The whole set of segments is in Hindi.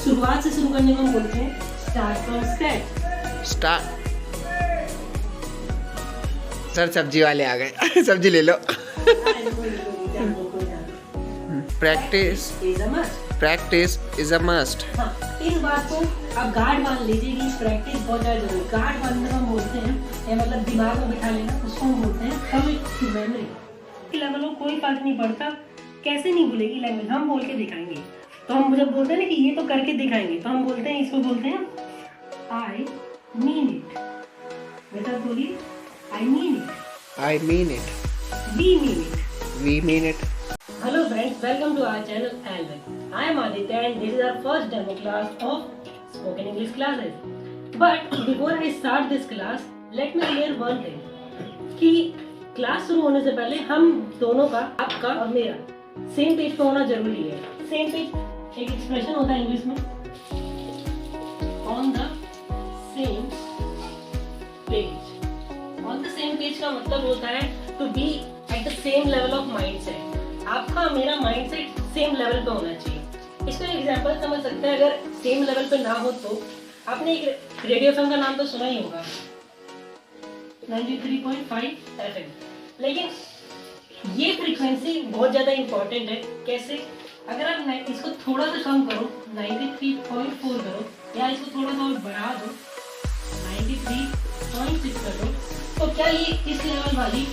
शुरुआत से शुरू करने को हम बोलते हैं start from scratch. Start. Sir सब्जी वाले आ गए। सब्जी ले लो। Practice is a must. हाँ, इस बात को आप गार्ड मान लीजिए कि प्रैक्टिस बहुत ज़्यादा जरूरी है। गार्ड मानने को हम बोलते हैं, या मतलब दिमाग में बिठा लेना, उसको हम बोलते हैं कमिट टू मेमोरी। लेवल में कोई फर्क नहीं पड़ता, कैसे नहीं भूलेगी लैंग्वेज, हम बोल के दिखाएंगे। तो हम जब बोलते हैं ना कि ये तो करके दिखाएंगे, तो हम बोलते हैं, इसको बोलते हैं आई मीन इट। बेटा बोलिए, I mean it. I mean it. We mean it. We mean it. Hello friends, welcome to our channel Alvin. I am Aditya and this is our first demo class of spoken English classes. But before I start this class, let me clear one thing कि क्लास शुरू होने से पहले हम दोनों का, आपका और मेरा, सेम पेज पे होना जरूरी है। सेम पेज एक एक्सप्रेशन होता है इंग्लिश में, on the same page. On the same page का मतलब होता है to be at the same level of mindset. आपका मेरा माइंडसेट सेम लेवल पे होना चाहिए। इसको एग्जांपल समझ सकते हैं, अगर सेम लेवल पे ना हो तो आपने एक रेडियो एफएम का नाम तो सुना ही होगा, 93.5 FM। लेकिन ये फ्रीक्वेंसी बहुत ज़्यादा इंपॉर्टेंट है। कैसे? अगर आप इसको थोड़ा सा कम करो, 93.4 करो, या इसको थोड़ा सा और बढ़ा दो, 93.6 कर दो, तो क्या ये इस लेवल वाली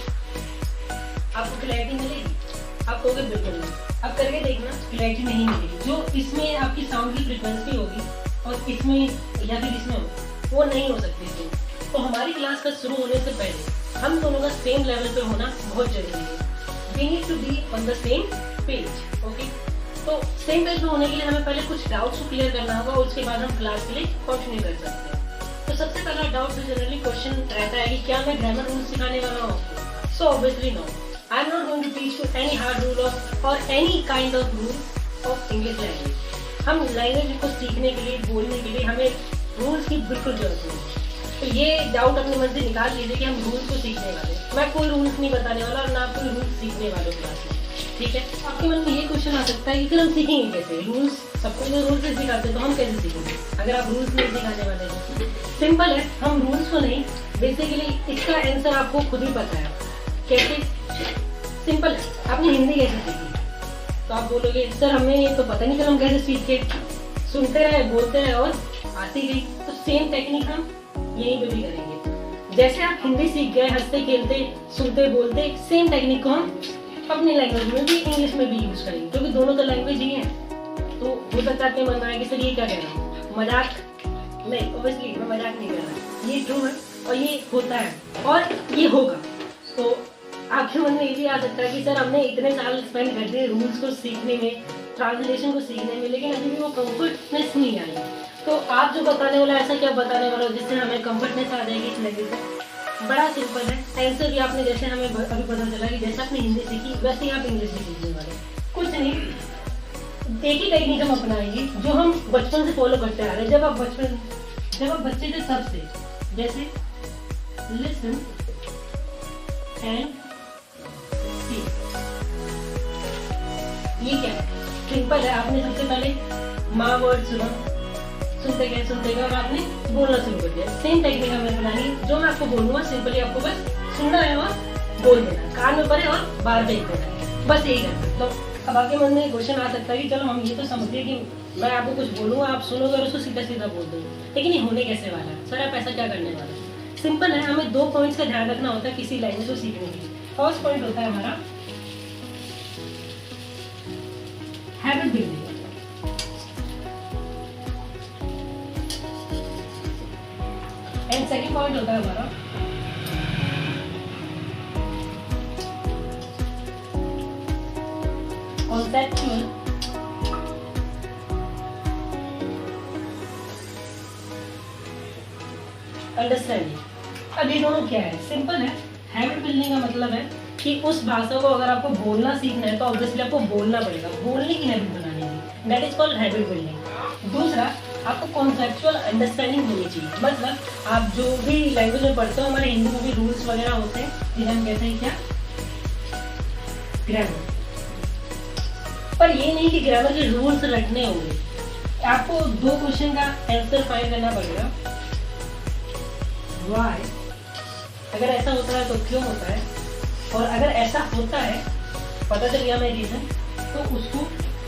आपको क्लैरिटी मिलेगी? आप कहोगे बिल्कुल नहीं। अब करके देखना, क्लैरिटी नहीं मिलेगी। जो इसमें आपकी साउंड की फ्रीक्वेंसी होगी और इसमें या फिर इसमें हो, वो नहीं हो सकती थी। तो हमारी क्लास का शुरू होने से पहले हम दोनों का सेम लेवल पे होना बहुत जरूरी है। We need to be on the same page. Okay, तो सेम पेज पे होने के लिए हमें पहले कुछ डाउट्स को क्लियर करना होगा, उसके बाद हम क्लास के लिए कंटिन्यू कर सकते हैं। तो सबसे पहला डाउट जो जनरली क्वेश्चन रहता है कि क्या मैं ग्रामर रूल सिखाने वाला हूँ आपको? So obviously no, I am not going to teach you any hard rule of or any kind of rule of English language. हम लैंग्वेज को सीखने के लिए, बोलने के लिए हमें रूल्स की बिल्कुल जरूरत नहीं। तो ये डाउट अपने मन से निकाल लीजिए कि हम रूल्स को सीखने वाले। मैं कोई रूल्स नहीं बताने वाला और ना कोई रूल्स सीखने वाले क्लास में, ठीक है? आपके मन में ये क्वेश्चन आ सकता है कि फिर हम सीखेंगे कैसे? रूल्स सबको जो रूल्स नहीं सिखाते तो हम कैसे सीखेंगे अगर आप रूल्स नहीं सिखाने वाले हैं? सिंपल है, हम रूल्स को नहीं, बेसिकली इसका आंसर आपको खुद ही पता है। कैसे? सिंपल है, आपने हिंदी कैसे सीखी? तो आप बोलोगे सर हमें ये तो पता नहीं चला हम कैसे सीख के, सुनते रहे, बोलते रहे और आती गई। तो सेम टेक्निक हम यहीं पे भी करेंगे। जैसे आप हिंदी सीख गए हंसते खेलते सुनते बोलते, सेम टेक्निक को हम अपनी लैंग्वेज में भी, इंग्लिश में भी यूज करेंगे, क्योंकि दोनों तो लैंग्वेज ही है। तो हो सकता है मन में आए कि सर ये क्या कह रहा हूँ, मजाक नहीं। ऑब्वियसली मैं मजाक नहीं कर रहा, ये ट्रू है और ये होता है और ये होगा। तो आपके मन में ये भी आ सकता है कि सर हमने इतने साल स्पेंड कर दिए रूल्स को सीखने में, ट्रांसलेशन को सीखने में, लेकिन अभी भी वो कंफर्टनेस नहीं आई। तो आप जो बताने वाला ऐसा क्या बताने वाला हो जिससे हमें कंफर्टनेस आ जाएगी इस लैंग्वेज में? बड़ा सिंपल है आंसर भी। आपने जैसे हमें अभी पता चला कि जैसे आपने हिंदी सीखी वैसे ही आप इंग्लिश भी सीखने वाले। कुछ नहीं, एक ही टेक्निक हम अपनाएंगे जो हम बचपन से फॉलो करते आ रहे हैं। जब आप बच्चे थे तब से, जैसे लिसन एंड ये क्या है? सिंपल है, आपने सबसे पहले माँ वर्ड सुना, सुनते गए और आपने बोलना शुरू कर दिया। सेम टेक्निक हमें बनानी, जो मैं आपको बोलूंगा सिंपली आपको बस सुनना है और बोल देना, कान में पड़े और बाहर फेंक देना, बस यही करना। तो अब आपके मन में क्वेश्चन आ सकता है कि चलो हम ये तो समझिए कि मैं आपको कुछ बोलूंगा, आप सुनोगे और उसको सीधा सीधा बोल दोगे, लेकिन ये होने कैसे वाला है? सर आप ऐसा क्या करने वाले? सिंपल है, हमें 2 पॉइंट्स का ध्यान रखना होता है किसी लैंग्वेज को सीखने के लिए। फर्स्ट पॉइंट होता है हमारा habit building, and second point होता है हमारा कॉन्सेप्चुअल अंडरस्टैंडिंग। अब ये दोनों क्या है? सिंपल है, हैबिट बिल्डिंग का मतलब है कि उस भाषा को अगर आपको बोलना सीखना है तो ऑब्वियसली आपको बोलना पड़ेगा, बोलने की हैबिट बनानी है, that is called habit building. दूसरा, आपको कॉन्सेप्चुअल अंडरस्टैंडिंग होनी चाहिए, मतलब आप जो भी लैंग्वेज में पढ़ते हो, हमारे हिंदी में भी रूल्स वगैरह होते हैं जिन्हें हम कहते हैं क्या? ग्रामर। पर ये नहीं कि ग्रामर के रूल्स रटने होंगे, आपको 2 क्वेश्चन का आंसर फाइंड करना पड़ेगा। व्हाई, अगर ऐसा होता है तो क्यों होता है, और अगर ऐसा होता है पता चल गया मैं रीजन, तो उसको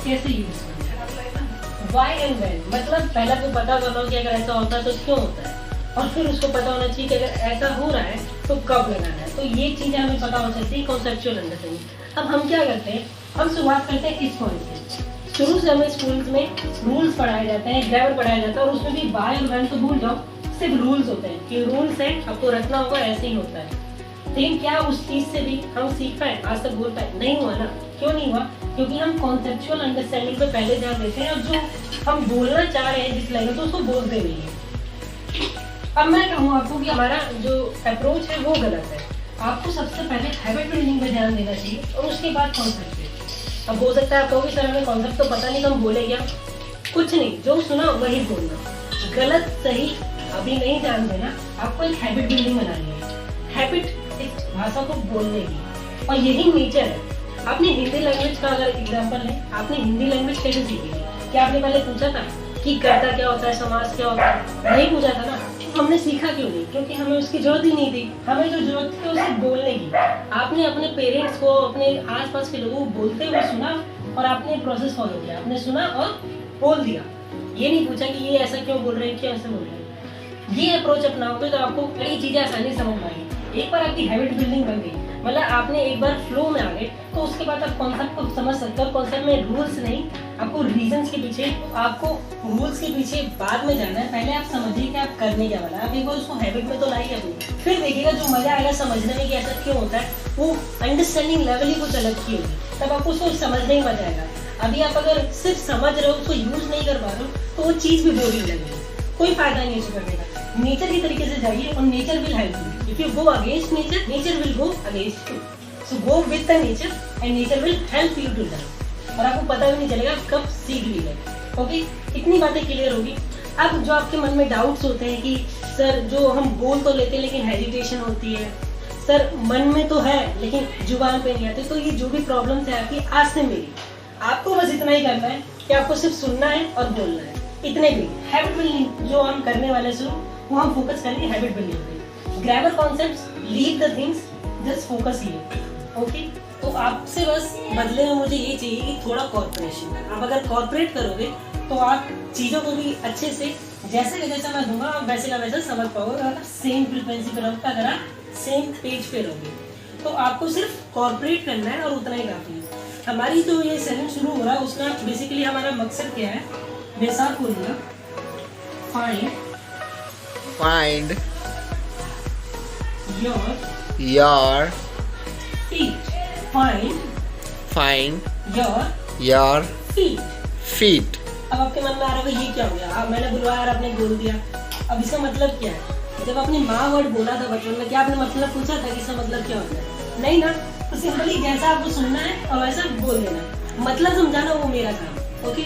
कैसे यूज करना है। व्हाई एंड व्हेन मतलब पहले आपको पता करना हो कि अगर ऐसा होता है तो क्यों होता है, और फिर उसको पता होना चाहिए कि अगर ऐसा हो रहा है तो कब लगाना है। तो ये चीजें हमें पता हो सकती है कॉन्सेप्चुअल अंडरस्टैंडिंग। अब हम क्या करते हैं, हम शुरुआत करते हैं इस पॉइंट से। शुरू से हमें स्कूल्स में रूल्स पढ़ाए जाते हैं, ग्रामर पढ़ाया जाता है, और उसमें भी व्हाई और व्हेन तो भूल जाओ, सिर्फ रूल्स होते हैं कि रूल्स है, आपको रखना होगा, ऐसे ही होता है। लेकिन क्या उस चीज से भी हम सीख पाए, आज तक बोल पाए? नहीं हुआ ना। क्यों नहीं हुआ? क्योंकि हम कॉन्सेप्चुअल अंडरस्टैंडिंग पे पहले ध्यान देते हैं, और जो हम बोलना चाह रहे हैं जिस लैंग्वेज तो उसको बोलते नहीं है। अब मैं कहूँ आपको कि हमारा जो अप्रोच है वो गलत है। आपको सबसे पहले हैबिट बिल्डिंग पे ध्यान देना चाहिए, और उसके बाद कॉन्सेप्ट पे। अब हो सकता है आप कहोगे सर हमें कॉन्सेप्ट तो पता नहीं, हम बोले क्या? कुछ नहीं, जो सुना वही बोलना। गलत सही अभी नहीं ध्यान देना, आपको एक हैबिट बिल्डिंग बनानी है। हैबिट इस भाषा को बोलने की, और यही नेचर है। आपने हिंदी लैंग्वेज का अगर एग्जांपल है, आपने हिंदी लैंग्वेज कैसे सीखी थी? क्या आपने पहले पूछा था कि कर्ता क्या होता है, समास क्या होता है? नहीं पूछा था ना। हमने सीखा क्यों नहीं? क्योंकि हमें उसकी जरूरत ही नहीं थी। हमें जो जरूरत थी उसे बोलने की। आपने अपने पेरेंट्स को, अपने आसपास के लोगों को बोलते हुए सुना, और आपने प्रोसेस फॉलो किया। आपने सुना और बोल दिया। ये नहीं पूछा कि ये ऐसा क्यों बोल रहे हैं, क्यों ऐसा बोल रहे हैं। ये अप्रोच अपनाओगे तो आपको कई चीजें आसानी से समझ आएगी। एक बार आपकी हैबिट बिल्डिंग बन गई, मतलब आपने एक बार फ्लो में आ गए, तो उसके बाद आप कॉन्सेप्ट को समझ सकते हो। कॉन्सेप्ट में रूल्स नहीं, आपको रीजंस के पीछे, आपको रूल्स के पीछे बाद में जाना है। पहले आप समझिए कि आप करने क्या वाला है। आप एक बार उसको हैबिट में तो लाइए अपनी, फिर देखिएगा जो मजा आएगा समझने में कि ऐसा क्यों होता है, वो अंडरस्टैंडिंग लेवल ही कुछ अलग की होगी, तब आपको उसको समझने ही मजा आएगा। अभी आप अगर सिर्फ समझ रहे हो, उसको यूज नहीं कर पा रहे हो, तो वो चीज भी बोरिंग लगेगी, कोई फायदा नहीं उसको करने का। नेचर की तरीके से जाइए, और nature will help you. If you go against nature, nature will go against you. So go with the nature, and nature will help you to learn. और आपको पता भी नहीं चलेगा कब सीख ली है। ओके, इतनी बातें क्लियर होगी। अब जो आपके मन में डाउट्स होते हैं कि सर जो हम बोल तो लेते हैं लेकिन हेजिटेशन होती है, सर मन में तो है लेकिन जुबान पे नहीं आते, तो ये जो भी प्रॉब्लम्स है आपकी, आज से मेरी, आपको बस इतना ही करना है कि आपको सिर्फ सुनना है और बोलना है, इतने भी। हैबिट बिल्डिंग जो हम करने वाले शुरू, वो हम फोकस करेंगे हैबिट बिल्डिंग पे। Grammar concepts, leave the things, just focus here. Okay, तो आपसे बस बदले में मुझे ये चाहिए कि थोड़ा कॉर्पोरेशन। आप अगर कॉर्पोरेट करोगे तो आप चीज़ों को भी अच्छे से, जैसे का जैसा मैं दूंगा आप वैसे का वैसा समझ पाओगे। अगर आप सेम फ्रीक्वेंसी पे रहोगे, अगर आप सेम पेज पे रहोगे, तो आपको सिर्फ कॉर्पोरेट करना है, और उतना ही काफ़ी है। हमारी जो ये सेशन शुरू हो रहा है उसका बेसिकली हमारा मकसद क्या है, मैं साथ बोलूँगा, Find your feet. Find your feet. अब आपके मन में आ रहा होगा ये क्या हो गया, अब मैंने बुलवाया और आपने बोल दिया, अब इसका मतलब क्या है? जब आपने माँ वर्ड बोला था बचपन में, क्या आपने मतलब पूछा था कि इसका मतलब क्या होता है? नहीं ना। तो सिंपली जैसा आपको सुनना है और वैसा बोल देना, मतलब समझाना वो मेरा काम। ओके,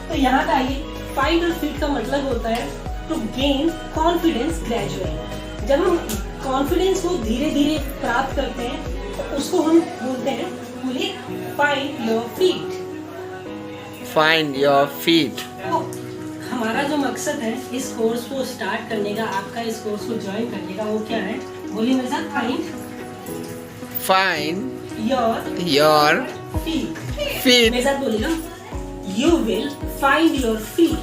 तो यहाँ का आइए। फाइंड और फीट का मतलब होता है टू गेन कॉन्फिडेंस ग्रेजुअली। जब हम कॉन्फिडेंस को धीरे धीरे प्राप्त करते हैं तो उसको हम बोलते हैं, बोलिए, find your feet. Find your feet. तो हमारा जो मकसद है इस कोर्स को स्टार्ट करने का, आपका इस कोर्स को ज्वाइन करने का, वो क्या है? बोलिए मेरे साथ, Find योर feet. मेरे साथ बोलिएगा, you will find your feet.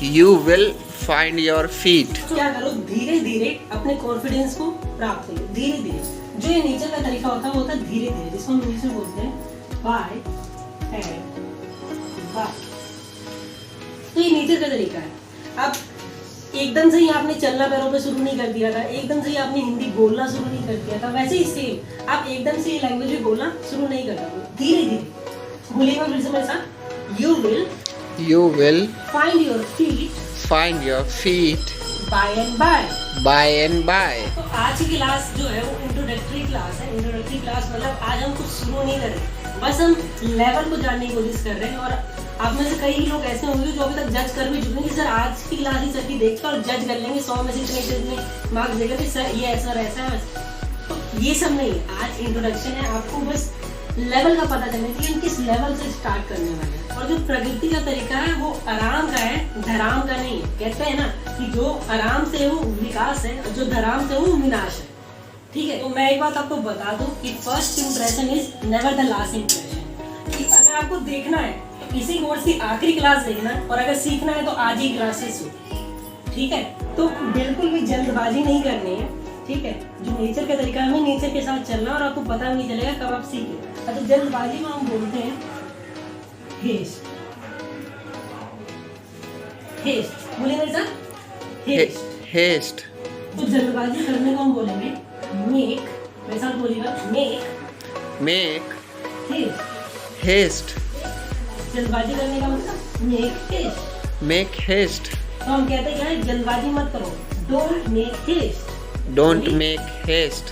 You will find your feet. क्या करो, धीरे धीरे अपने कॉन्फिडेंस को प्राप्त करो, धीरे धीरे। जो ये नेचर का तरीका होता है वो होता है धीरे धीरे, जिसको हम इंग्लिश में बोलते हैं बाय एंड बाय। तो ये नेचर का तरीका है। अब एकदम से ही आपने चलना पैरों पे शुरू नहीं कर दिया था, एकदम से ही आपने हिंदी बोलना शुरू नहीं कर दिया था, वैसे ही सेम आप एकदम से ये लैंग्वेज भी बोलना शुरू नहीं करना, धीरे धीरे बोलिएगा फिर से मेरे साथ, you will find your feet by and by. तो आज की क्लास जो है वो इंट्रोडक्टरी क्लास है। इंट्रोडक्टरी क्लास मतलब आज हम कुछ शुरू नहीं कर रहे, बस हम लेवल को जानने की कोशिश कर रहे हैं। और आप में से कई लोग ऐसे होंगे जो अभी तक जज कर भी चुके हैं कि सर आज की क्लास ही सर की देखकर और जज कर लेंगे, 100 में से इतने मार्क्स देकर कि सर ये ऐसा ऐसा है। तो ये सब नहीं, आज इंट्रोडक्शन है, आपको बस लेवल का पता चलना चाहिए, किस लेवल से स्टार्ट करने वाले हैं। और जो प्रगति का तरीका है वो आराम का है, धराम का नहीं है। कहते हैं ना कि जो आराम से है वो विकास है और जो धराम से है वो विनाश है। ठीक है, तो मैं एक बात आपको बता दूं कि first impression is never the last impression. कि अगर आपको देखना है तो इसी कोर्स की आखिरी क्लास देखना है, और अगर सीखना है तो आज ही क्लासेस हो। ठीक है, तो बिल्कुल भी जल्दबाजी नहीं करनी है। ठीक है, जो नेचर का तरीका है हमें नेचर के साथ चलना, और आपको पता नहीं चलेगा कब आप सीखे। तो जल्दबाजी में हम बोलते हैं हेस्ट। हेस्ट बोले मेरे साथ, हेस्ट। हेस्ट। तो जल्दबाजी करने को हम बोलेंगे मेक। मेरे साथ बोलिएगा मेक। Make haste. हेस्ट। जल्दबाजी करने का मतलब मेक हेस्ट। Make haste. तो हम कहते हैं क्या है, जल्दबाजी मत करो, don't make haste. Don't make haste.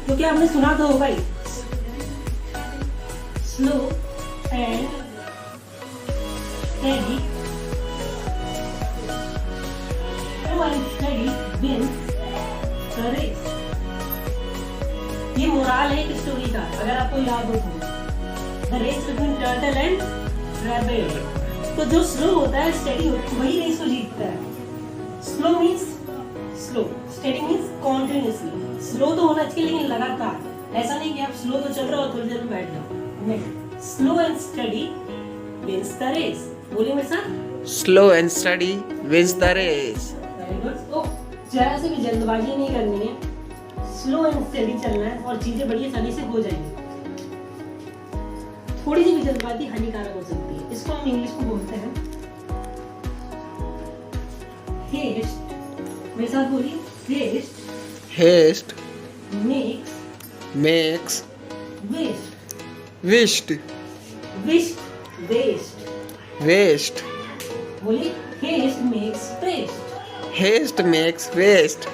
क्योंकि आपने सुना तो होगा ही, slow and steady, slow and steady wins the race. ये मोरल है एक स्टोरी का, अगर आपको याद हो तो, the race between turtle and rabbit. तो जो स्लो होता है, स्टेडी होता है, वही रेस को जीतता है। Slow means slow, steady means continuously. Slow तो होना चाहिए लेकिन लगातार, ऐसा नहीं कि आप स्लो तो चल रहे हो थोड़ी देर में बैठ जाओ, नहीं। Slow and study wins the race. बोलिए मेरे साथ, slow and study wins the race. Very good. तो जरा से भी जल्दबाजी नहीं करनी है, स्लो एंड स्टडी चलना है और चीजें बड़ी आसानी से हो जाएंगी। थोड़ी सी भी जल्दबाजी हानिकारक हो सकती है। इसको हम इंग्लिश में बोलते हैं हेस्ट। मेरे साथ बोलिए, haste haste makes makes waste. Waste waste waste. Waste. बोलिए, haste makes waste. Haste makes waste.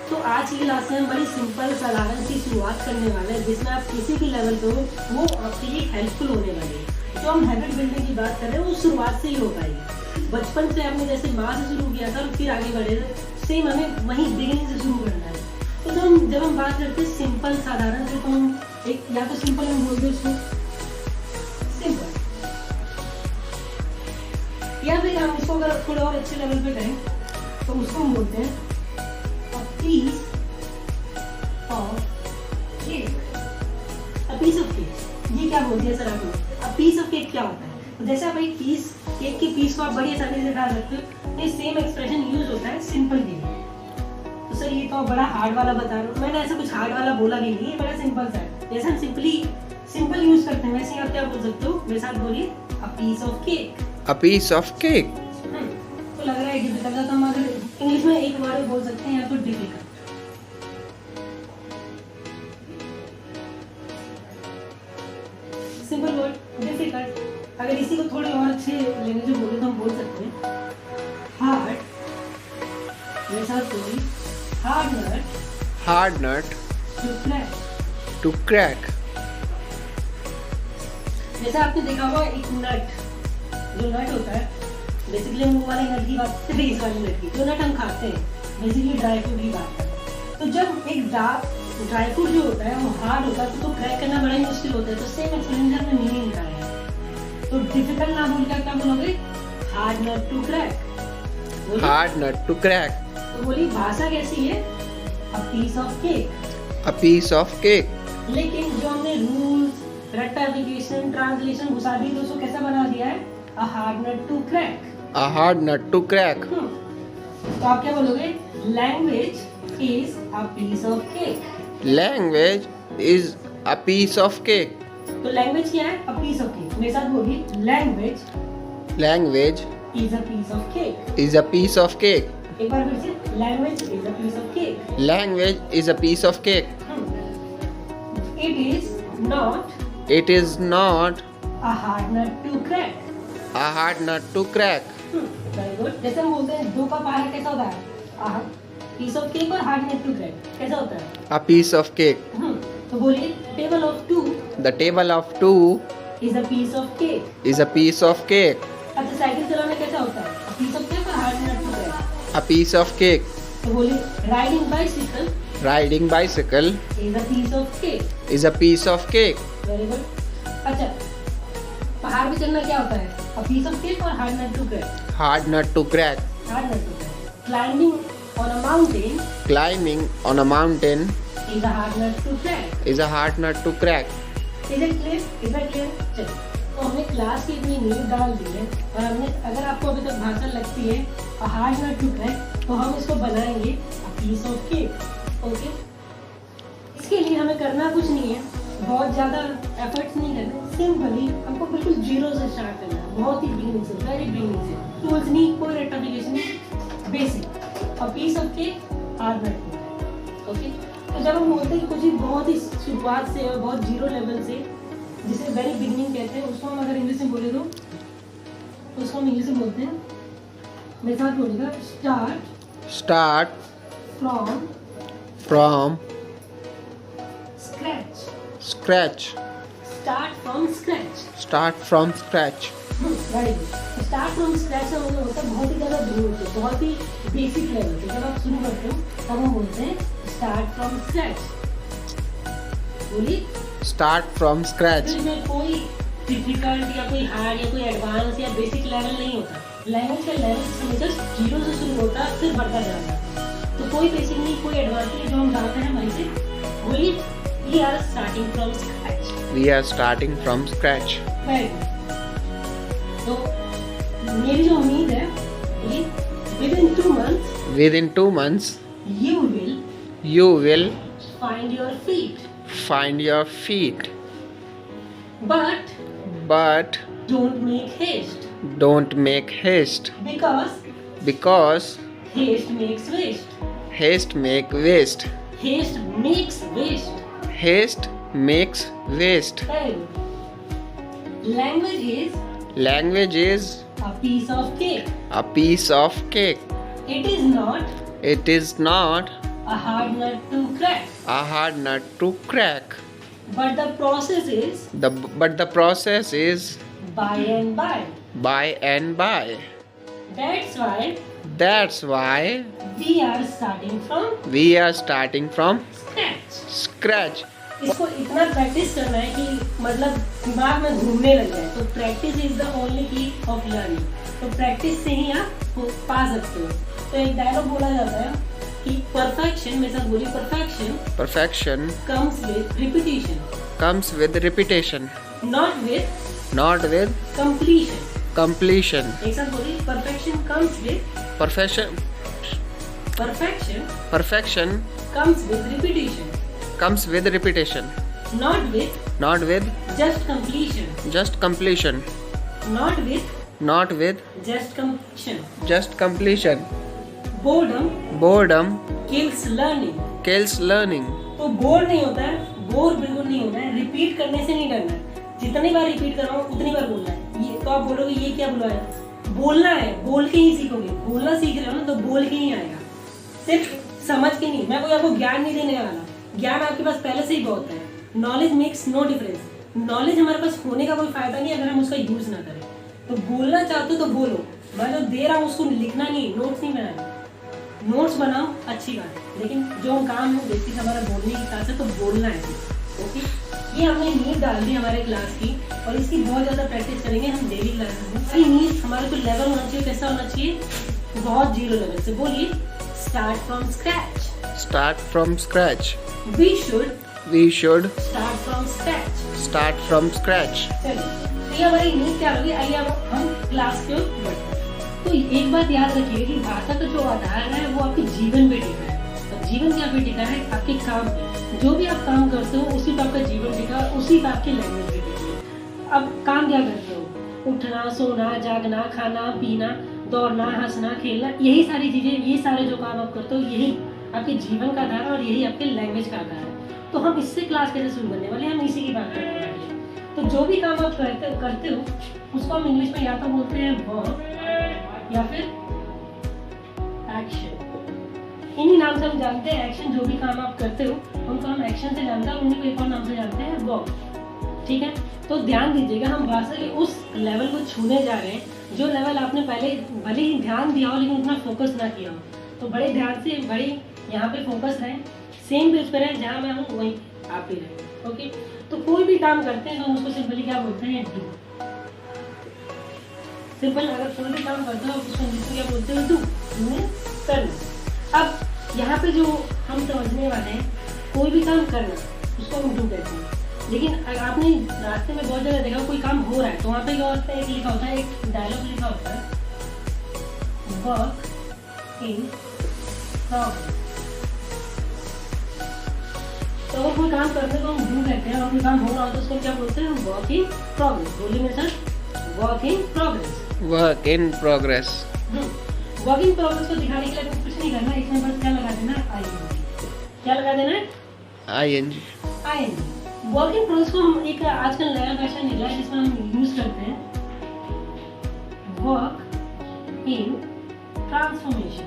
तो आज की क्लास में हम बड़ी सिंपल साधारण सी शुरुआत करने वाले हैं, जिसमें आप किसी भी लेवल पे हो वो आपके लिए हेल्पफुल होने वाली है। जो हम हैबिट बिल्डिंग की बात कर रहे हैं वो शुरुआत से ही हो पाएगी। बचपन से आपने जैसे माँ से शुरू किया था और फिर आगे बढ़े थे, सेम हमें वहीं बिगिनिंग से शुरू करना है। तो जब हम बात करते हैं सिंपल साधारण से, तो हम एक या तो सिंपल हम बोलते हैं उसको सिंपल, या फिर हम इसको अगर थोड़े और अच्छे लेवल पे करें तो उसको हम बोलते हैं piece of cake। A piece of cake, ये क्या बोलती है सर आपको? A piece of cake क्या होता है? तो जैसे आप एक पीस, केक के पीस को आप बड़ी आसानी से डाल सकते हो, ये सेम एक्सप्रेशन यूज होता है सिंपल के लिए। तो सर ये तो आप बड़ा हार्ड वाला बता रहे हो, मैंने ऐसा कुछ हार्ड वाला बोला भी नहीं है, बड़ा सिंपल सा है। जैसे हम सिंपल यूज करते हैं वैसे आप क्या बोल सकते हो? मेरे साथ बोलिए, a piece of cake। A piece of cake। तो लग रहा है डिफिकल्ट है, तो हम अगर इंग्लिश में एक वर्ड बोल सकते हैं या तो डिफिकल्ट। Simple word difficult. अगर इसी को थोड़े और अच्छे लैंग्वेज में बोले तो हम बोल सकते हैं हार्ड। मेरे साथ बोलिए, hard nut. Hard nut to crack. To crack. जैसे आपने देखा होगा एक नट, जो नट होता है, बेसिकली हम वो वाले नट की बात करते हैं, इस वाले नट की जो नट हम खाते हैं, बेसिकली ड्राई फ्रूट की बात करते हैं। तो जब एक ड्राई फ्रूट जो होता है वो हार्ड होता है तो क्रैक करना बड़ा ही मुश्किल होता है। तो सेम एक्सप्लेनेशन में मीनिंग निकाला है। तो डिफिकल्ट ना बोल क्या बोलोगे? Hard nut to crack. Hard nut to crack. तो बोली भाषा कैसी है? A piece of cake. A piece of cake। लेकिन जो हमने रूल्स, रेक्टिफिकेशन, ट्रांसलेशन घुसा दी तो उसको कैसा बना दिया है? A hard nut to crack. A hard nut to crack। तो आप क्या बोलोगे? Language is a piece of cake. Language is a piece of cake। तो लैंग्वेज क्या है? A piece of cake. मेरे साथ बोलिए, language Language is a piece of cake. is a piece of cake। एक बार फिर से, language is a piece of cake. Language is a piece of cake। It is not It is not a hard nut to crack. a hard nut to crack। Very good. जैसे हम बोलते हैं दो का पहाड़ कैसा होता है? पीस ऑफ केक और हार्ड नट टू क्रैक कैसा होता है? A piece of cake। तो बोलिए, table of two The table of two is a piece of cake. is a piece of cake। अच्छा, साइकिल चलाना कैसा होता है? अ पीस ऑफ केक और hard nut to crack. A piece of cake। तो बोलिए, riding bicycle Riding bicycle is a piece of cake. is a piece of cake। Very good. अच्छा, पहाड़ पे चढ़ना क्या होता है? A piece of cake और hard nut to crack? Hard nut to crack. Hard nut to crack. Climbing on a mountain Climbing on a mountain is a hard nut to crack. is a hard nut to crack. Is it clear? Is that clear? चलो, तो हमने क्लास की इतनी नींव डाल दी है और हमने, अगर आपको अभी तक भाषा लगती है a hard nut to crack, तो हम इसको बनाएंगे a piece of cake. Okay? इसके लिए हमें करना कुछ नहीं है, बहुत ज़्यादा एफर्ट्स नहीं करना, सिंपली हमको बिल्कुल जीरो से स्टार्ट करना है, बहुत ही बिगिनिंग से, वेरी बिगिनिंग से, टूल्स नहीं, कोई रेक्टिफिकेशन नहीं, basic a piece of cake hard nut. Okay, तो जब हम बोलते हैं कि कुछ ही बहुत ही शुरुआत से और बहुत जीरो लेवल से, जिसे वेरी बिगिनिंग कहते हैं, उसको हम अगर इंग्लिश में बोले तो उसको हम इंग्लिश में बोलते हैं, मेरे साथ बोलिएगा, Start from from scratch. scratch. Start from scratch. Start from scratch. Very good. Start from scratch का मतलब होता है बहुत ही ज़्यादा दूर से, बहुत ही बेसिक लेवल से। जब आप शुरू करते हो तब हम बोलते हैं स्टार्ट फ्रॉम स्क्रैच। बोलिए। Start from scratch. इसमें कोई डिफिकल्ट या कोई हार्ड या कोई एडवांस या बेसिक लेवल नहीं होता। लैंग्वेज का लेवल हमेशा जीरो से शुरू होता है, फिर बढ़ता जाता है। तो कोई बेसिक नहीं, कोई एडवांस नहीं, जो हम जानते हैं वहीं से। बोलिए, we are starting from scratch. We are starting from scratch. Very good. तो मेरी जो उम्मीद है, बोलिए, within 2 months Within 2 months, you will find your feet. but But don't make haste, don't make haste, because because haste makes waste. haste make waste. Haste makes waste. Haste makes waste. Very good. Language is Language is a piece of cake. a piece of cake. It is not It is not a hard nut to crack, a hard nut to crack. but the process is But the process is by and by. by and by. That's why That's why we are starting from we are starting from scratch. scratch. इसको इतना प्रैक्टिस करना है कि मतलब दिमाग में घूमने लग जाए। तो प्रैक्टिस इज द ओनली की ऑफ लर्निंग। तो प्रैक्टिस से ही आप पा सकते हो। तो एक डायलॉग बोला जाता है कि परफेक्शन, मेरे साथ बोलिए, perfection Perfection comes with repetition, comes with repetition, not with not with completion. completion. एक साथ बोलिए, perfection comes with Perfection perfection comes with repetition, not with just completion, not with not with just completion. just completion. boredom Boredom kills learning. kills learning. तो बोर नहीं होता है, बोर बिल्कुल नहीं होता है, रिपीट करने से नहीं करना है। जितनी बार रिपीट कर रहा हूँ उतनी बार बोलना है। ये तो आप बोलोगे ये क्या बुलाया, बोलना है, बोल के ही सीखोगे। बोलना सीख रहे हो ना, तो बोल के ही आएगा, सिर्फ समझ के नहीं। मैं कोई आपको ज्ञान नहीं देने वाला, ज्ञान आपके पास पहले से ही बहुत है। Knowledge makes no difference. Knowledge हमारे पास होने का कोई फायदा नहीं अगर हम उसका यूज ना करें। तो बोलना चाहते हो तो बोलो, मैं जो दे रहा हूँ उसको लिखना नहीं, नोट्स नहीं बनाना। नोट्स बनाओ अच्छी बात है, लेकिन जो हम काम है बेसिक हमारा बोलने की साथ है, तो बोलना है। ओके, ये हमने नींव डाल दी हमारे क्लास की, और इसकी बहुत ज़्यादा प्रैक्टिस करेंगे हम डेली क्लास में। ये नींव हमारा जो लेवल होना चाहिए, कैसा होना चाहिए, बहुत जीरो लेवल से। बोलिए, start from scratch. Start from scratch. We should start from scratch. चलिए, तो ये हमारी नींव क्या होगी। आइए अब हम क्लास के ऊपर बढ़ते हैं। तो एक बात याद रखिए कि भाषा का जो आधार है वो आपके जीवन पे टिका है। और जीवन क्या पे टिका है, आपके काम पे। जो भी आप काम करते हो उसी पे आपका जीवन टिका है, उसी पे आपकी लैंग्वेज पे टिकी है। अब काम क्या करते हो, उठना, सोना, जागना, खाना, पीना, दौड़ना, हंसना, खेलना, यही सारी चीजें, ये सारे जो काम आप करते हो, यही आपके जीवन का आधार है और यही आपके लैंग्वेज का आधार है। तो हम इससे क्लास कैसे शुरू करने वाले हैं, हम इसी की बात करने वाले हैं। तो जो भी काम आप करते हो उसको हम इंग्लिश में या तो बोलते हैं वर्ब या फिर एक्शन। इन्हीं नाम से हम जानते हैं एक्शन। जो भी काम आप करते हो उनको हम एक्शन से जानते हैं, उन्हीं को एक और नाम से जानते हैं वर्ब। ठीक है, तो ध्यान दीजिएगा, हम भाषा के उस लेवल को छूने जा रहे हैं जो लेवल आपने पहले भले ही ध्यान दिया हो लेकिन उतना फोकस ना किया हो। तो बड़े ध्यान से, बड़े यहाँ पे फोकस रहें, सेम पेज पे रहें, जहाँ मैं हूँ वहीं आप भी रहें। ओके, तो कोई भी काम करते हैं तो हम उसको सिंपली क्या बोलते हैं, डू। सिंपल, अगर कोई भी काम करते हो उसको इंग्लिश में क्या बोलते हो? डू करना। अब यहाँ पे जो हम समझने वाले हैं, कोई भी काम करना उसको हम डू कहते हैं। लेकिन अगर आपने रास्ते में बहुत जगह देखा कोई काम हो रहा है तो वहाँ पे क्या होता है, एक लिखा होता है, एक डायलॉग लिखा होता है, वर्क इन प्रोग्रेस। तो अगर कोई काम करने को हम डू कहते हैं और कोई काम हो रहा हो तो उसको क्या बोलते हैं? Work in progress. बोलिए मेरे साथ, work in progress. Work in progress. Work in progress को दिखाने के लिए आपको कुछ नहीं करना, इसमें बस क्या लगा देना है? आईएनजी। क्या लगा देना है? ING. ING. Work in progress को हम एक आजकल नया वर्जन निकला है जिसमें हम यूज करते हैं work in transformation.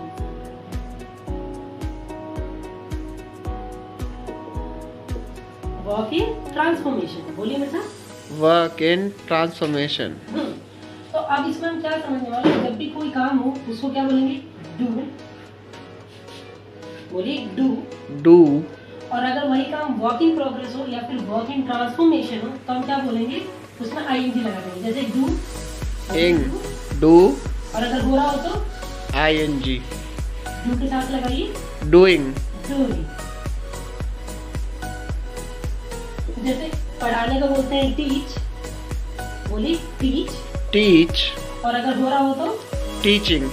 Work in transformation. बोलिए मेरे साथ, Work in transformation. तो अब इसमें हम क्या समझने वाले हैं? जब भी कोई काम हो उसको क्या बोलेंगे? डू। बोलिए डू। Do. और अगर वही काम वर्क इन प्रोग्रेस हो या फिर वर्क इन ट्रांसफॉर्मेशन हो तो हम क्या बोलेंगे? उसमें आईएनजी लगा देंगे, जैसे डू Ing. Do. और अगर हो रहा हो तो ING. डू के साथ लगाइए Doing. डूइंग। जैसे पढ़ाने को बोलते हैं टीच। बोलिए टीच। Teach. और अगर हो रहा हो तो Teaching.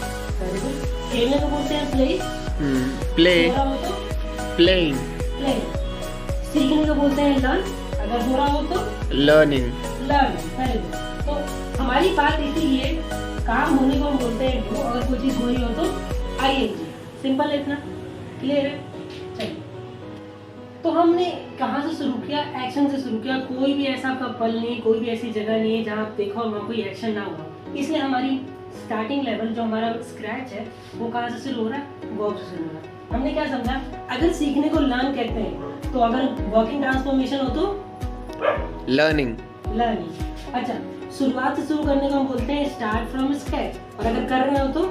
खेलने को बोलते हैं प्ले। Play. हो रहा हो तो Playing. प्ले। सीखने को बोलते हैं लर्न। अगर हो रहा हो तो Learning. लर्न। Very good. तो हमारी बात इसीलिए काम होने को हम बोलते हैं डू, अगर कोई चीज हो रही हो तो आईएनजी। सिंपल है इतना, क्लियर है? चलिए, तो हमने कहाँ से शुरू किया? एक्शन से शुरू किया। कोई भी ऐसा आपका पल नहीं, कोई भी ऐसी जगह नहीं है जहाँ आप देखो और वहाँ कोई एक्शन ना हुआ। इसलिए हमारी स्टार्टिंग लेवल जो हमारा स्क्रैच है वो कहाँ से शुरू हो रहा है? वर्क से शुरू हो रहा है। हमने क्या समझा? अगर सीखने को लर्न कहते हैं तो अगर वर्किंग ट्रांसफॉर्मेशन हो तो Learning. लर्निंग। अच्छा, शुरुआत से शुरू करने को हम बोलते हैं स्टार्ट फ्रॉम स्क्रैच, और अगर कर रहे हो तो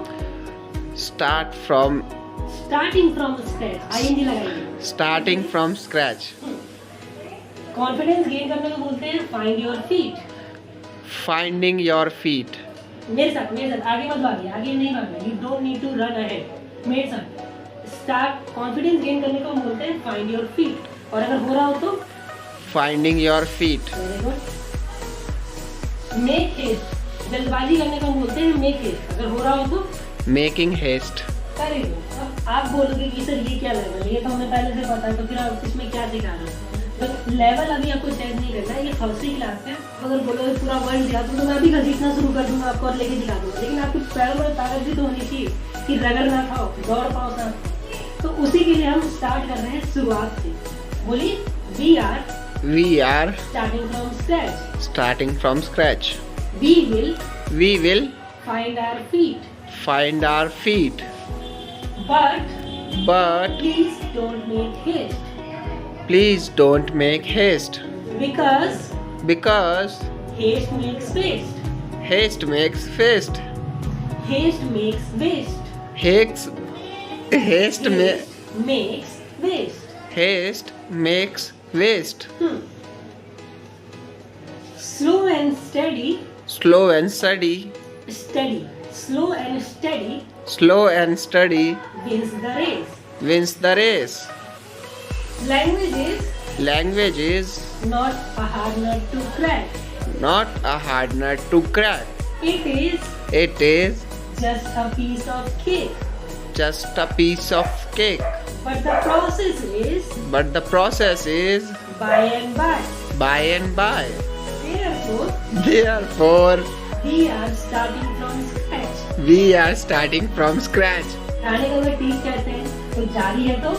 Start from. Starting from scratch. ING लगाइए। Starting from scratch. Confidence gain करने को बोलते हैं find your feet. Finding your feet. मेरे साथ आगे मत भागिए, आगे नहीं भागना। You don't need to run ahead. मेरे साथ स्टार्ट, कॉन्फिडेंस गेन करने को हम बोलते हैं फाइंड योर फीट, और अगर हो रहा हो तो Finding your feet. Very good. Make haste, जल्दबाजी करने को हम बोलते हैं मेक हेस्ट, अगर हो रहा हो तो Making haste. Very good. अब आप बोलोगे कि सर ये क्या लेवल है? ये तो हमें पहले से पता है, तो फिर आप इसमें क्या सिखा रहे हैं? तो लेवल अभी आपको चेंज नहीं करना है, ये फर्स्ट क्लास है। अगर बोलोगे पूरा वर्ल्ड दिखा दूँ तो मैं भी घसीटना शुरू कर दूंगा आपको और लेके दिखा दूंगा, लेकिन आपके पैरों में ताकत भी तो होनी चाहिए कि रगड़ ना खाओ, दौड़ पाओ साथ। तो उसी के लिए हम स्टार्ट कर रहे हैं शुरुआत से। बोलिए We are starting from scratch. starting from scratch. We will find our feet. But please don't make haste. Because haste makes waste. Haste makes waste. Haste makes waste. Haste Makes waste. Haste makes waste. Slow and steady. Slow and steady. Slow and steady Slow and steady wins the race. wins the race. Language is not a hard nut to crack. Not a hard nut to crack. It is just a piece of cake. Just a piece of cake. But the process is by and by. By and by. Therefore, Therefore, we are starting from scratch. we are starting from scratch. जाने को अगर टीच कहते हैं तो जारी है तो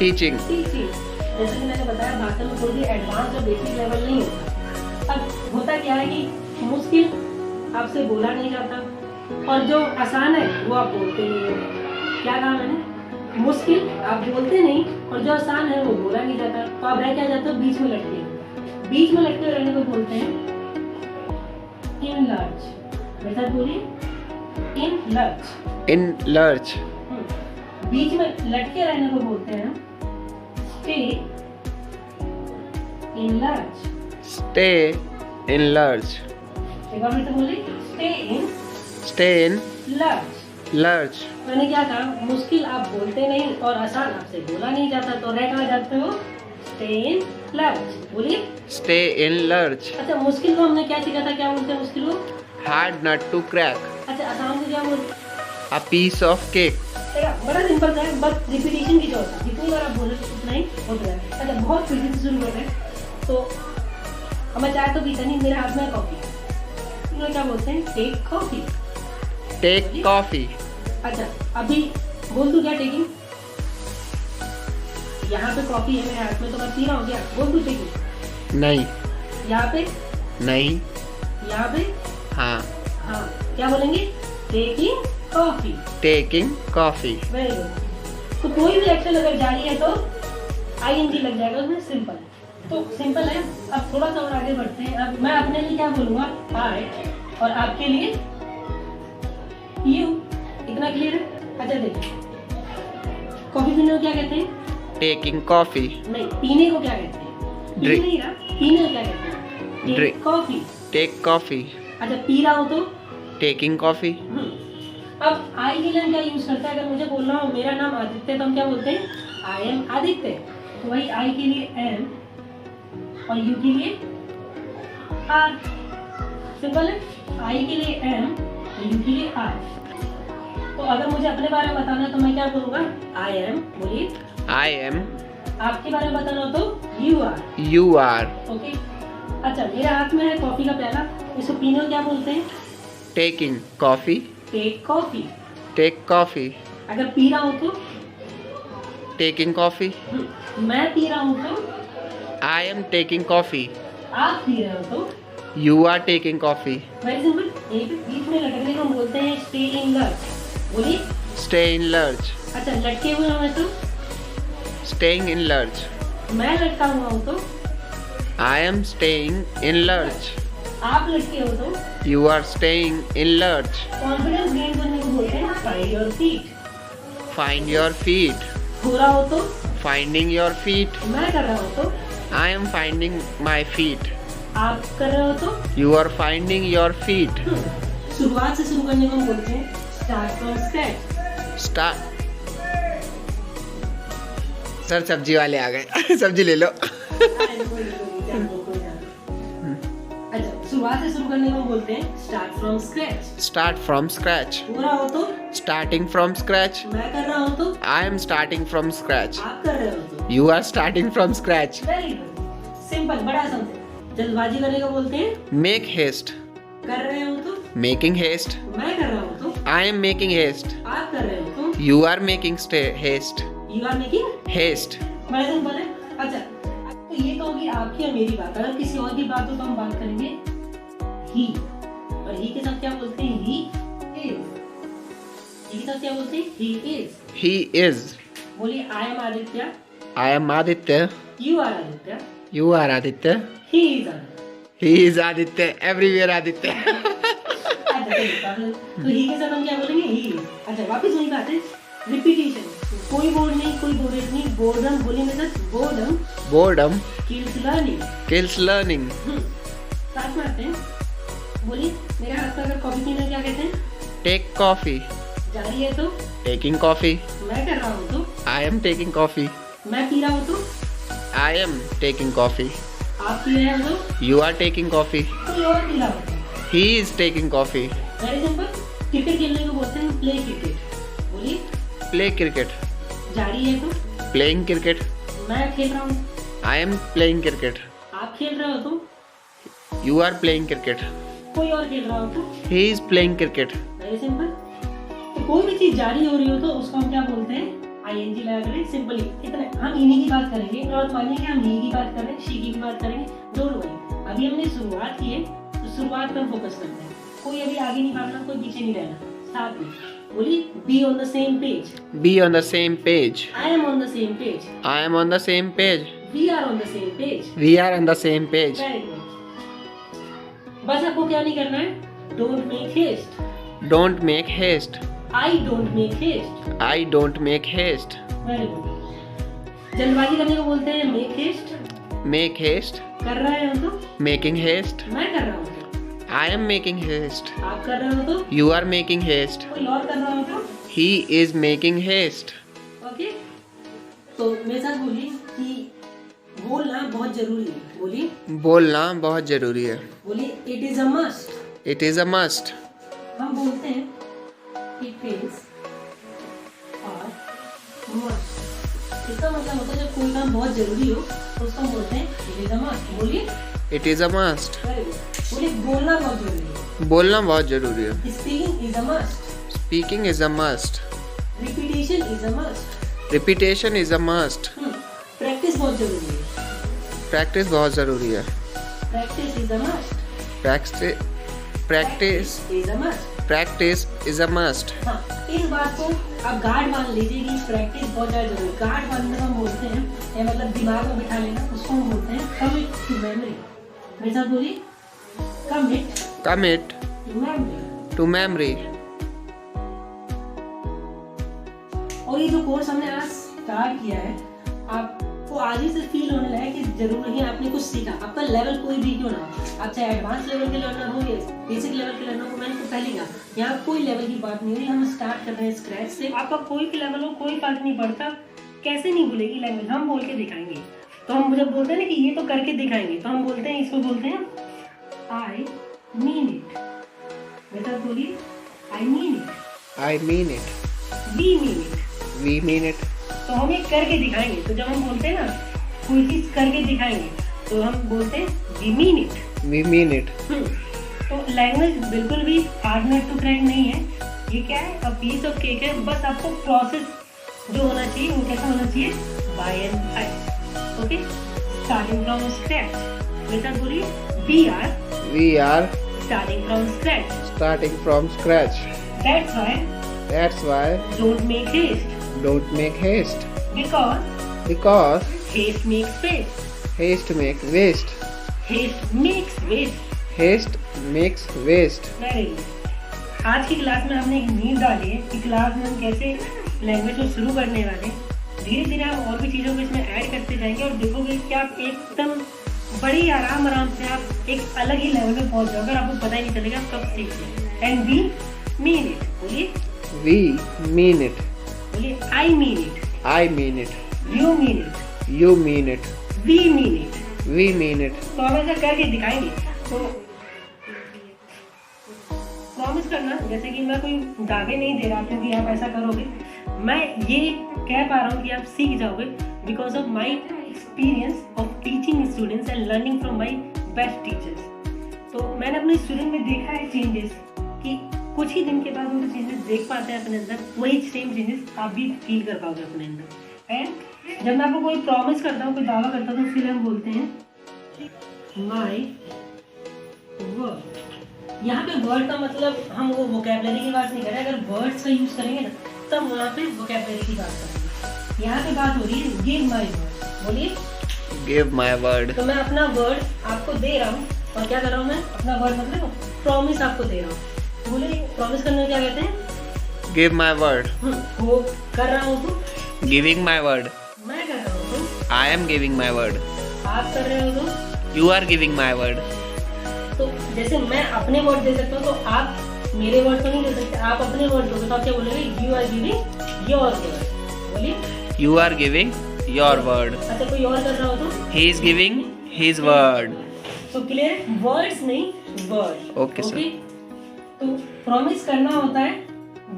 Teaching. टीचिंग। जैसे कि मैंने बताया भाषा में कोई भी एडवांस और बेसिक लेवल नहीं होता। अब होता क्या है कि मुश्किल आपसे बोला नहीं जाता और जो आसान है वो आप बोलते नहीं हो। क्या कहा मैंने? मुश्किल आप बोलते नहीं और जो आसान है वो बोला नहीं जाता, तो आप रह क्या जाते हो? बीच में लटके। बीच में लटके रहने को बोलते हैं इन लर्च। मेरे साथ बोलिए इन लर्च। In lurch. बीच में लटके रहने को बोलते हैं stay in lurch. Stay in lurch. एक बार फिर से बोलिए stay in Stay in large. lurch. मैंने क्या कहा, मुश्किल आप बोलते नहीं और आसान आपसे बोला नहीं जाता, तो रह कहाँ जाते हो, स्टे इन लर्ज। बोलिए। Stay in lurch. अच्छा, मुश्किल को हमने क्या सीखा था, क्या बोलते हैं मुश्किल को? Hard nut to crack. अच्छा, आसान को क्या बोलते हैं? A piece of cake. देखा, बड़ा सिंपल था, बस रिपीटेशन की जरूरत है, जितनी बार आप बोले उतना ही होता है। अच्छा, बहुत फिजिक्स से शुरू करते हैं। तो हमें चाय तो पीता नहीं, मेरे हाथ में कॉफी, इसमें क्या बोलते हैं, टेक कॉफी। Take coffee. अच्छा, अभी बोल दूं क्या टेकिंग? यहाँ पे कॉफी है मेरे हाथ में, तो मैं पी रहा हूँ क्या, बोल दूं टेकिंग? नहीं. यहाँ पे, नहीं. यहाँ पे, हाँ. हाँ, क्या बोलेंगे, taking coffee. Taking coffee. Very good. तो कोई भी एक्शन अगर जारी है तो आईएनजी लग जाएगा उसमें, सिंपल। तो सिंपल है। अब थोड़ा सा और आगे बढ़ते हैं। अब मैं अपने लिए क्या बोलूँगा, आई, और आपके लिए यू। इतना क्लियर है? अच्छा देखिए, कॉफी पीने को क्या कहते हैं? Taking coffee. नहीं, पीने को क्या कहते हैं? P Drink. नहीं रहा, पीने को क्या कहते हैं? Drink. कॉफी। Take coffee. अच्छा, पी रहा हो तो? Taking coffee. अब आई के लिए हम क्या यूज करते हैं, अगर मुझे बोलना हो मेरा नाम आदित्य, तो हम क्या बोलते हैं, आई एम आदित्य। तो वही आई के लिए एम और यू के लिए आर। सिंपल है, आई के लिए एम और यू के लिए आर। तो अगर मुझे अपने बारे में बताना है तो मैं क्या बोलूंगा, आई एम। बोलिए। I am. आपके बारे में बताना हो तो you are. You are. Okay. अच्छा, मेरे हाथ में है कॉफी का प्याला, इसको पीने को क्या बोलते हैं, Taking coffee. Take coffee. Take coffee. अगर पी रहा हूँ तो, Taking coffee. मैं पी रहा हूँ तो, I am taking coffee. आप पी रहे हो तो, You are taking coffee. Very simple. यहीं पे बीच में लटकने को हम बोलते हैं स्टे इन लर्ज। बोलिए। Stay in lurch. अच्छा, लटके हुए हूँ मैं तो, Staying in lurch. मैं लटका हुआ हूँ तो, I am staying in lurch. आप लटके हो तो, You are staying in lurch. Confidence gain करने को बोलते हैं find your feet. Find your feet. हो रहा हो तो, Finding your feet. मैं कर रहा हूँ तो, I am finding my feet. आप कर रहे हो तो। You are finding your feet. शुरुआत से शुरू करने को हम बोलते हैं start from scratch. Start. Sir सब्जी वाले आ गए सब्जी ले लो. अच्छा, शुरुआत से शुरू करने को हम बोलते हैं start from scratch. Start from scratch. हो रहा हो तो, Starting from scratch. मैं कर रहा हूँ तो, I am starting from scratch. आप कर रहे हो तो। You are starting from scratch. Very good, simple, बड़ा आसान। जल्दबाजी करने को बोलते हैं Make haste. कर रहे हो तो, Making haste. मैं कर रहा हूँ तो, I am making haste. आप कर रहे हो तो, You are making haste. You are making. Haste. बड़ा सिंपल है। अच्छा, तो ये तो होगी आपकी और मेरी बात। अगर किसी और की बात हो तो हम बात करेंगे ही, और ही के साथ क्या बोलते हैं, ही इज। ही के साथ क्या बोलते हैं, ही इज। He is. बोलिए, I am Aditya, I am Aditya. You are Aditya, You are Aditya. He is Aditya. He is Aditya. Everywhere Aditya. अच्छा, तो ही के साथ हम क्या बोलेंगे, ही इज। अच्छा, वापस वही बात है, रिपीटेशन। कोई बोर्ड नहीं, कोई बोरेज नहीं, बोर्डम। बोलिए मेरे साथ, boredom Boredom kills learning. kills learning. साथ में आते हैं। बोलिए, मेरे हाथ में अगर कॉफी पीना क्या कहते हैं, Take coffee. जारी है तो, Taking coffee. मैं कर रहा हूँ तो, I am taking coffee. मैं पी रहा हूँ तो, I am taking coffee. आप पी रहे हो तो, You are taking coffee. कोई और पी रहा हो तो। He is taking coffee. Very simple. Cricket खेलने को बोलते हैं प्ले क्रिकेट। बोलिए। Play cricket. जारी है तो, Playing cricket. मैं खेल रहा हूँ, I am playing cricket. आप खेल रहे हो तो, You are playing cricket. कोई और खेल रहा हो तो। He is playing cricket. Very simple. तो कोई भी चीज जारी हो रही हो तो उसको हम क्या बोलते हैं, आईएनजी लगा करें। सिंपली इतना। हम इन्हीं की बात करेंगे, और मानिए कि हम ही की बात कर रहे हैं, शी की भी बात करेंगे, डोंट वरी। अभी हमने शुरुआत की है तो शुरुआत पर फोकस करते हैं। कोई अभी आगे नहीं भागना, कोई पीछे नहीं रहना, साथ में। बोलिए, be on the same page. Be on the same page. I am on the same page. I am on the same page. We are on the same page. We are on the same page. Very good. बस आपको क्या नहीं करना है, don't make haste. Don't make haste. I don't make haste. I don't make haste. Very good. जल्दबाजी करने को बोलते हैं मेक हेस्ट। Make haste. कर रहे हो तो, Making haste. मैं कर रहा हूँ तो, I am making haste. आप कर रहे हो तो, You are making haste. कोई और कर रहा हो तो, He is making haste. Okay. तो मेरे साथ बोलिए कि बोलना बहुत जरूरी है। बोलिए, बोलना बहुत जरूरी है। बोलिए it is a must. It is a must. हम बोलते हैं इट इज अ मस्ट। इसका मतलब होता है जब कोई काम बहुत जरूरी हो तो उसको हम बोलते हैं इट इज अ मस्ट। बोलिए, It is a must. Very good. बोलिए बोलना बहुत जरूरी है। बोलना बहुत जरूरी है। Speaking is a must. Speaking is a must. Repetition is a must. Repetition is a must. Practice बहुत जरूरी है। Practice बहुत जरूरी है। Practice is a must. Practice is a must. practice is a must. हाँ, इस बात को आप गार्ड मान लीजिए कि प्रैक्टिस बहुत ज़्यादा जरूरी है। गार्ड बांधना हम बोलते हैं, या मतलब दिमाग में बिठा लेना, उसको हम बोलते हैं कमिट टू मेमोरी। मेरे साथ बोलिए, commit Commit to memory. to memory. और ये जो कोर्स हमने आज स्टार्ट किया है, आपको आज ही से फील होने लगा कि जरूर नहीं आपने कुछ सीखा। आपका लेवल कोई भी क्यों ना हो, आप चाहे एडवांस लेवल के लर्नर हो या बेसिक लेवल के लर्नर हो, मैंने तो पहले कहा यहाँ कोई लेवल की बात नहीं है। हम स्टार्ट कर रहे हैं स्क्रैच से। आपका कोई भी लेवल हो, कोई फर्क नहीं पड़ता। कैसे नहीं भूलेगी लैंग्वेज, हम बोल के दिखाएंगे। तो हम जब बोलते हैं ना कि ये तो करके दिखाएंगे, तो हम बोलते हैं, इसको बोलते हैं आई मीन इट। बेटा बोलिए, I mean it. I mean it. We mean it. We mean it. तो हम ये करके दिखाएंगे। तो जब हम बोलते हैं ना कोई चीज करके दिखाएंगे, तो हम बोलते हैं we mean it. We mean it. तो लैंग्वेज बिल्कुल भी हार्ड नट टू क्रैक नहीं है। ये क्या है, अ पीस ऑफ केक है। बस आपको प्रोसेस जो होना चाहिए वो कैसा होना चाहिए, by and by. Okay, starting from scratch. मेरे साथ बोलिए, We are starting from scratch. starting from scratch. That's why That's why don't make haste, don't make haste. because Because haste makes waste. haste makes waste. Haste makes waste. Haste makes waste. Very good. आज की क्लास में हमने एक नींव डाली है कि क्लास में हम कैसे लैंग्वेज को शुरू करने वाले हैं। धीरे धीरे हम और भी चीज़ों को इसमें ऐड करते जाएंगे और देखोगे कि आप एकदम बड़ी आराम से आप एक अलग ही लेवल पे पहुंच जाओगे और आपको पता ही नहीं चलेगा आप कब सीख रहे। And we mean it. बोलिए, We mean it. बोलिए, I mean it. I mean it. You mean it. You mean it. We mean it. We mean it. तो हम ऐसा करके दिखाएंगे। तो प्रॉमिस करना, जैसे कि मैं कोई दावे नहीं दे रहा क्योंकि आप ऐसा करोगे, मैं ये कह पा रहा हूँ कि आप सीख जाओगे because of my experience of teaching students and learning from my best teachers. तो मैंने अपने स्टूडेंट में देखा है चेंजेस, कि कुछ ही दिन के बाद वो चेंजेस देख पाते हैं अपने अंदर, वही सेम चेंजेस आप भी फील कर पाओगे अपने अंदर। एंड जब मैं आपको कोई प्रॉमिस करता हूँ, कोई दावा करता हूँ, तो फिर हम बोलते हैं माई वर्ड। यहाँ पे वर्ड का मतलब हम वो वोकैबलरी की बात नहीं कर रहे। अगर वर्ड्स का यूज करेंगे ना, तब वहाँ पे वोकैबलरी की बात करेंगे। यहाँ पे बात हो रही है गिव माई वर्ड। बोलिए, Give my word. तो मैं अपना वर्ड आपको दे रहा हूँ। और क्या कर रहा हूँ मैं, अपना वर्ड मतलब प्रॉमिस आपको दे रहा हूँ। बोले, प्रॉमिस करने क्या कहते हैं, Give my word. वो कर रहा हूँ तो, Giving my word. मैं कर रहा हूँ तो, I am giving my word. आप कर रहे हो तो। You are giving my word. तो जैसे मैं अपने वर्ड दे सकता हूँ, तो आप मेरे वर्ड तो नहीं दे सकते। आप अपने वर्ड दोगे तो आप क्या बोलेंगे, you are giving your word. बोलिए, You are giving your word. अच्छा कोई और कर रहा हो तो, He is giving his word. तो क्लियर, वर्ड्स नहीं वर्ड। Okay, sir. तो प्रॉमिस करना होता है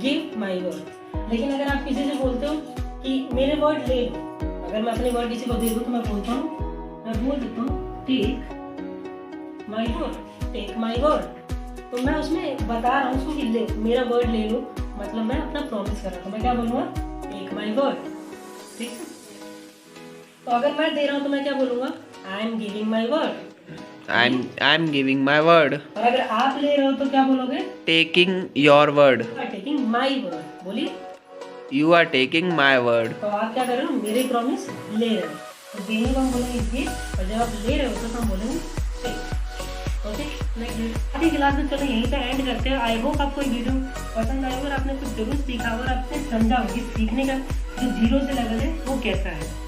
गिव माई वर्ड। लेकिन अगर आप किसी से बोलते हो कि मेरे वर्ड ले लो, अगर मैं अपने वर्ड किसी को दे दूँ तो मैं बोलता हूँ, मैं बोल देता हूँ take my word, take my word. तो मैं उसमें बता रहा हूँ उसको कि ले मेरा वर्ड ले लो, मतलब मैं अपना प्रॉमिस कर रहा हूँ। मैं क्या बोलूँगा, टेक माई वर्ड। ठीक है, तो अगर मैं दे रहा हूँ तो मैं क्या बोलूँगा, I am giving my word. I'm giving my word. और अगर आप ले रहे हो तो क्या बोलोगे, Taking your word. Taking my word. बोलिए, You are taking my word. तो आप क्या कर रहे हो, मेरे प्रॉमिस ले रहे हो। तो देने को हम बोलेंगे ये, और जब आप ले रहे हो तो हम बोलेंगे टेक। ओके, नेक्स्ट अभी क्लास में चलो यहीं पे एंड करते हैं। आई होप आपको ये वीडियो पसंद आएगा और आपने कुछ जरूर सीखा और आपने समझा कि सीखने का जो 0 से लेवल है वो कैसा है।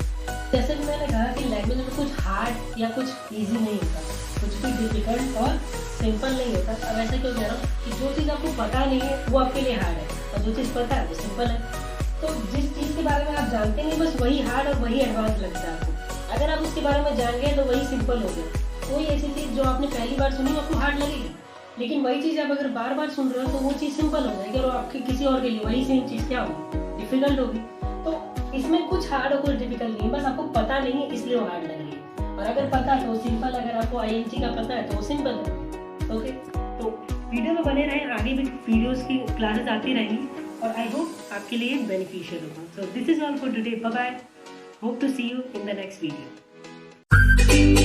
जैसे कि मैंने कहा कि लैंग्वेज में कुछ हार्ड या कुछ इजी नहीं होता, कुछ भी डिफिकल्ट और सिंपल नहीं होता। अब ऐसा क्यों कह रहा हूँ कि जो चीज़ आपको पता नहीं है वो आपके लिए हार्ड है, और जो चीज़ पता है वो सिंपल है। तो जिस चीज़ के बारे में आप जानते नहीं बस वही हार्ड और वही एडवांस लगता है आपको। अगर आप उसके बारे में जान गए तो वही सिंपल हो गया। कोई ऐसी चीज़ जो आपने पहली बार सुनी आपको हार्ड लगेगी, लेकिन वही चीज़ आप अगर बार बार सुन रहे हो तो वो चीज़ सिंपल हो जाएगी, और आपके किसी और के लिए वही सेम चीज़ क्या होगी, डिफिकल्ट होगी। तो इसमें कुछ हार्ड और कुछ डिफिकल्ट नहीं है, बस आपको पता नहीं है इसलिए वो हार्ड लग रही है। और अगर पता है तो सिंपल, अगर आपको ING का पता है तो वो सिंपल है। ओके, तो वीडियो में बने रहें, आगे भी वीडियोस की क्लासेस आती रहेंगी और आई होप आपके लिए बेनिफिशियल होगा। So this is all for today, bye bye, hope to see you in the next video.